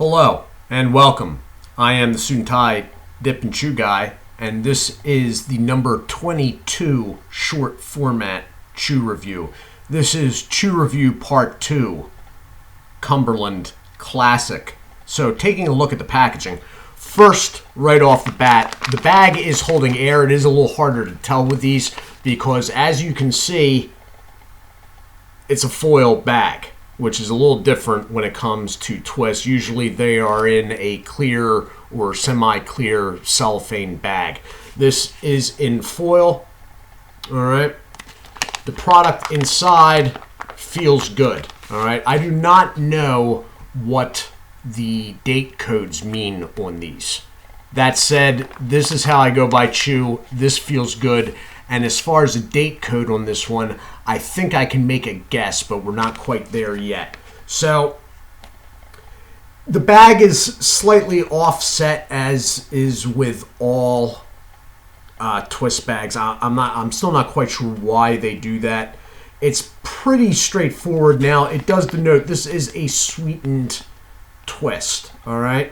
Hello and welcome. I am the Suit&Tie Dip&ChewGuy, and this is the number 22 short format chew review. This is chew review part 2, Cumberland Classic. So taking a look at the packaging, first right off the bat, the bag is holding air. It is a little harder to tell with these because, as you can see, it's a foil bag, which is a little different when it comes to twists. Usually they are in a clear or semi-clear cellophane bag. This is in foil. All right. The product inside feels good. All right. I do not know what the date codes mean on these. That said, this is how I go by chew. This feels good. And as far as the date code on this one, I think I can make a guess, but we're not quite there yet. So the bag is slightly offset, as is with all twist bags. I'm still not quite sure why they do that. It's pretty straightforward. Now, it does denote this is a sweetened twist. All right.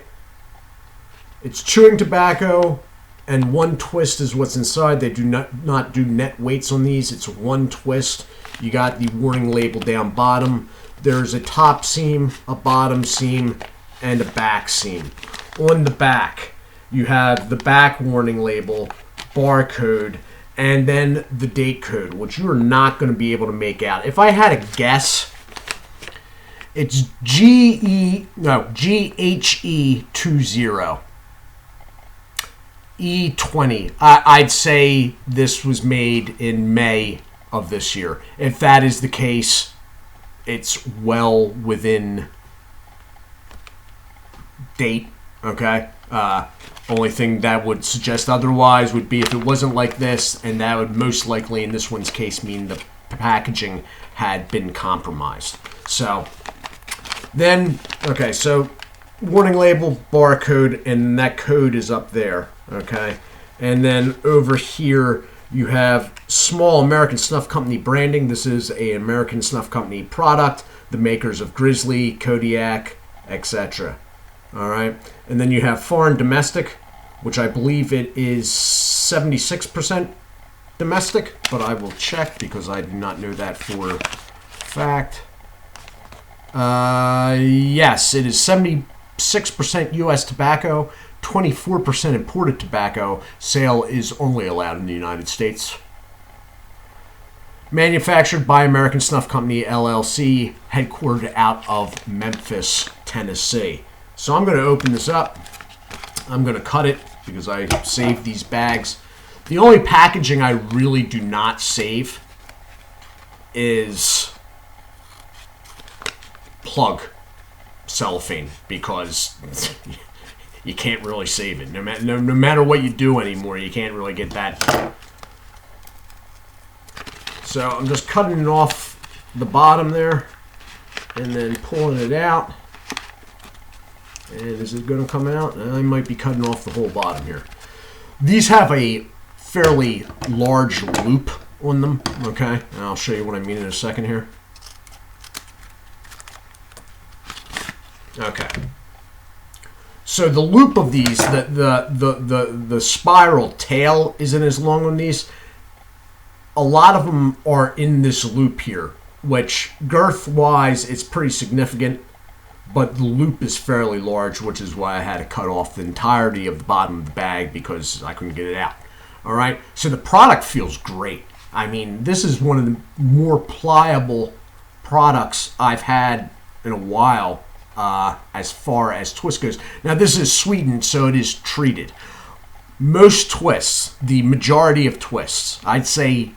It's chewing tobacco, and one twist is what's inside. They do not do net weights on these. It's one twist. You got the warning label down bottom. There's a top seam, a bottom seam, and a back seam. On the back, you have the back warning label, barcode, and then the date code, which you are not going to be able to make out. If I had a guess, it's GHE20. E20. I'd say this was made in May of this year. If that is the case, it's well within date. Okay. Only thing that would suggest otherwise would be if it wasn't like this, and that would most likely in this one's case mean the packaging had been compromised. So then, okay, so warning label, barcode, and that code is up there. Okay, and then over here you have small American Snuff Company branding. This is an American Snuff Company product, the makers of Grizzly, Kodiak, etc. All right, and then you have foreign domestic, which I believe it is 76% domestic, but I will check because I do not know that for a fact. Yes, it is 76% U.S. tobacco, 24% imported tobacco. Sale is only allowed in the United States. Manufactured by American Snuff Company, LLC, headquartered out of Memphis, Tennessee. So I'm going to open this up. I'm going to cut it because I saved these bags. The only packaging I really do not save is plug cellophane, because you can't really save it. No matter what you do anymore, you can't really get that. So I'm just cutting it off the bottom there and then pulling it out. And is it going to come out? I might be cutting off the whole bottom here. These have a fairly large loop on them, okay? And I'll show you what I mean in a second here. Okay. So the loop of these, the spiral tail isn't as long on these. A lot of them are in this loop here, which girth-wise it's pretty significant, but the loop is fairly large, which is why I had to cut off the entirety of the bottom of the bag because I couldn't get it out. All right. So the product feels great. I mean, this is one of the more pliable products I've had in a while. As far as twist goes. Now this is sweetened, so it is treated. Most twists, the majority of twists, I'd say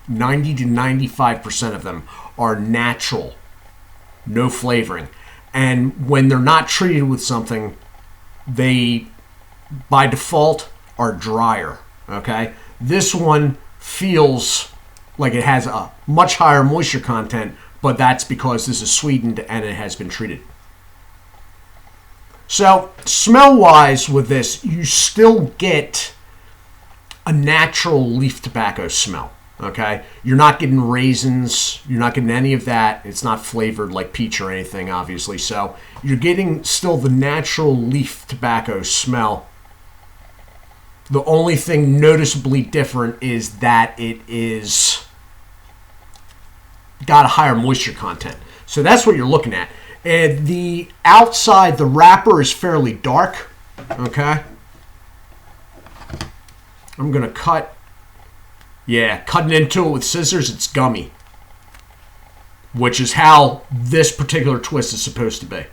90 to 95% of them are natural, no flavoring. And when they're not treated with something, they by default are drier. Okay? This one feels like it has a much higher moisture content, but that's because this is sweetened and it has been treated. So, smell-wise with this, you still get a natural leaf tobacco smell. Okay, you're not getting raisins, you're not getting any of that. It's not flavored like peach or anything, obviously. So you're getting still the natural leaf tobacco smell. The only thing noticeably different is that it is got a higher moisture content. So that's what you're looking at. And the outside, the wrapper is fairly dark. Okay, I'm gonna cut. Yeah, cutting into it with scissors, it's gummy. Which is how this particular twist is supposed to be.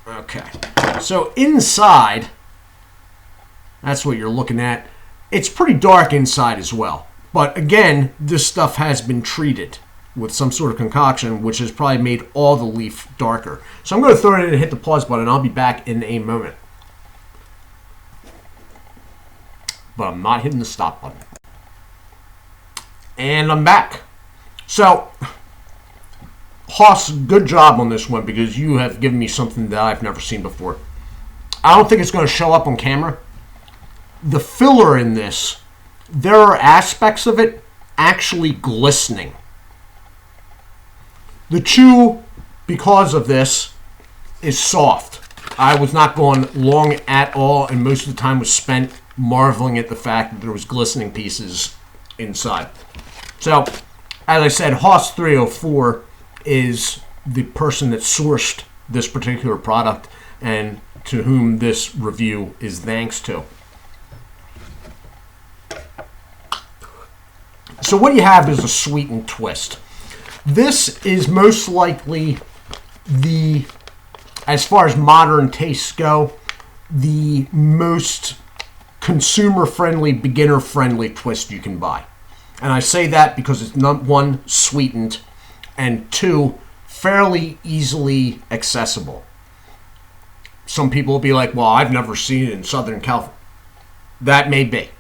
Okay, so inside, that's what you're looking at. It's pretty dark inside as well. But again, this stuff has been treated with some sort of concoction, which has probably made all the leaf darker. So I'm going to throw it in and hit the pause button. I'll be back in a moment. But I'm not hitting the stop button. And I'm back. So, Hoss, good job on this one because you have given me something that I've never seen before. I don't think it's going to show up on camera. The filler in this, there are aspects of it actually glistening. The chew, because of this, is soft. I was not going long at all, and most of the time was spent marveling at the fact that there was glistening pieces inside. So, as I said, Hoss 304 is the person that sourced this particular product and to whom this review is thanks to. So what you have is a sweetened twist. This is most likely the, as far as modern tastes go, the most consumer-friendly, beginner-friendly twist you can buy. And I say that because it's one, sweetened, and two, fairly easily accessible. Some people will be like, well, I've never seen it in Southern California. That may be,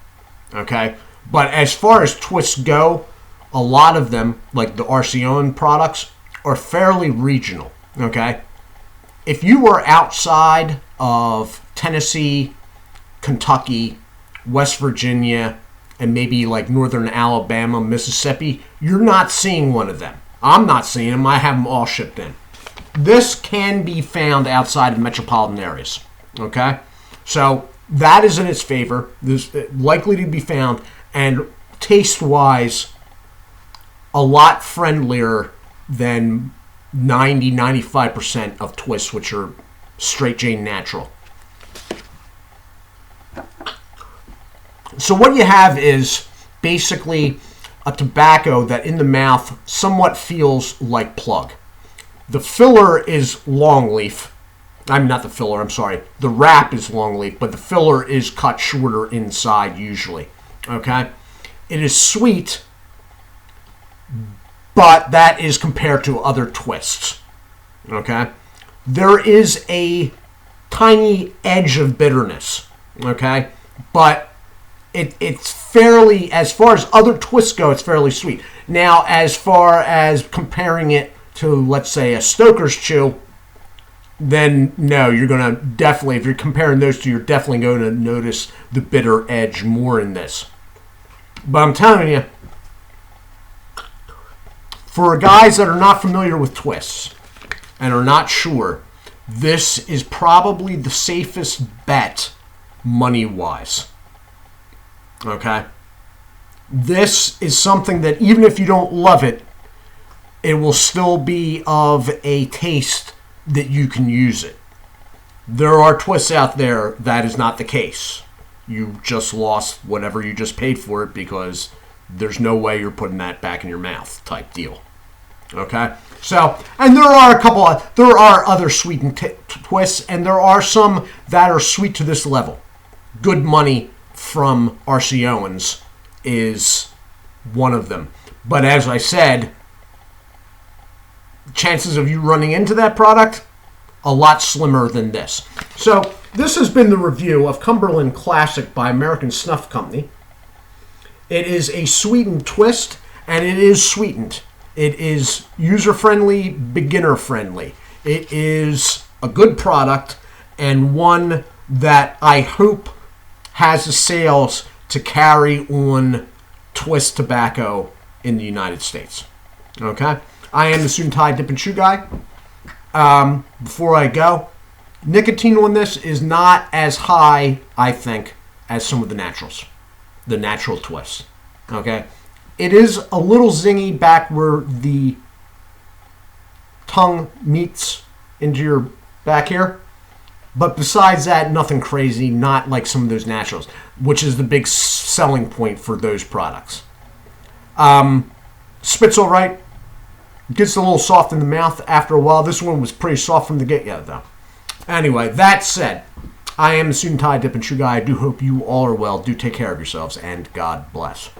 okay? But as far as twists go, a lot of them, like the Arcion products, are fairly regional, okay? If you were outside of Tennessee, Kentucky, West Virginia, and maybe like northern Alabama, Mississippi, you're not seeing one of them. I'm not seeing them. I have them all shipped in. This can be found outside of metropolitan areas, okay? So that is in its favor. This is likely to be found, and taste-wise, a lot friendlier than 90-95% of twists, which are straight Jane natural. So what you have is basically a tobacco that in the mouth somewhat feels like plug. The filler is longleaf. I'm not the filler, I'm sorry. The wrap is longleaf, but the filler is cut shorter inside usually. Okay? It is sweet, but that is compared to other twists. Okay? There is a tiny edge of bitterness. Okay? But it's fairly, as far as other twists go, it's fairly sweet. Now, as far as comparing it to, let's say, a Stoker's Chew, then no, you're going to definitely, if you're comparing those two, you're definitely going to notice the bitter edge more in this. But I'm telling you, for guys that are not familiar with twists and are not sure, this is probably the safest bet money-wise. Okay? This is something that even if you don't love it, it will still be of a taste that you can use it. There are twists out there that is not the case. You just lost whatever you just paid for it because there's no way you're putting that back in your mouth type deal. Okay? So, and there are there are other sweetened twists, and there are some that are sweet to this level. Good Money from Arcion's is one of them. But as I said, chances of you running into that product, a lot slimmer than this. So this has been the review of Cumberland Classic by American Snuff Company. It is a sweetened twist, and it is sweetened. It is user-friendly, beginner-friendly. It is a good product, and one that I hope has the sales to carry on twist tobacco in the United States. Okay? I am the Suit&Tie Dip and Chew Guy. Before I go, nicotine on this is not as high, I think, as some of the naturals. The natural twists. Okay? It is a little zingy back where the tongue meets into your back here. But besides that, nothing crazy, not like some of those naturals, which is the big selling point for those products. Spits all right. Gets a little soft in the mouth after a while. This one was pretty soft from the get-go, though. Anyway, that said, I am the Suit&Tie Dip and Chew Guy. I do hope you all are well. Do take care of yourselves, and God bless.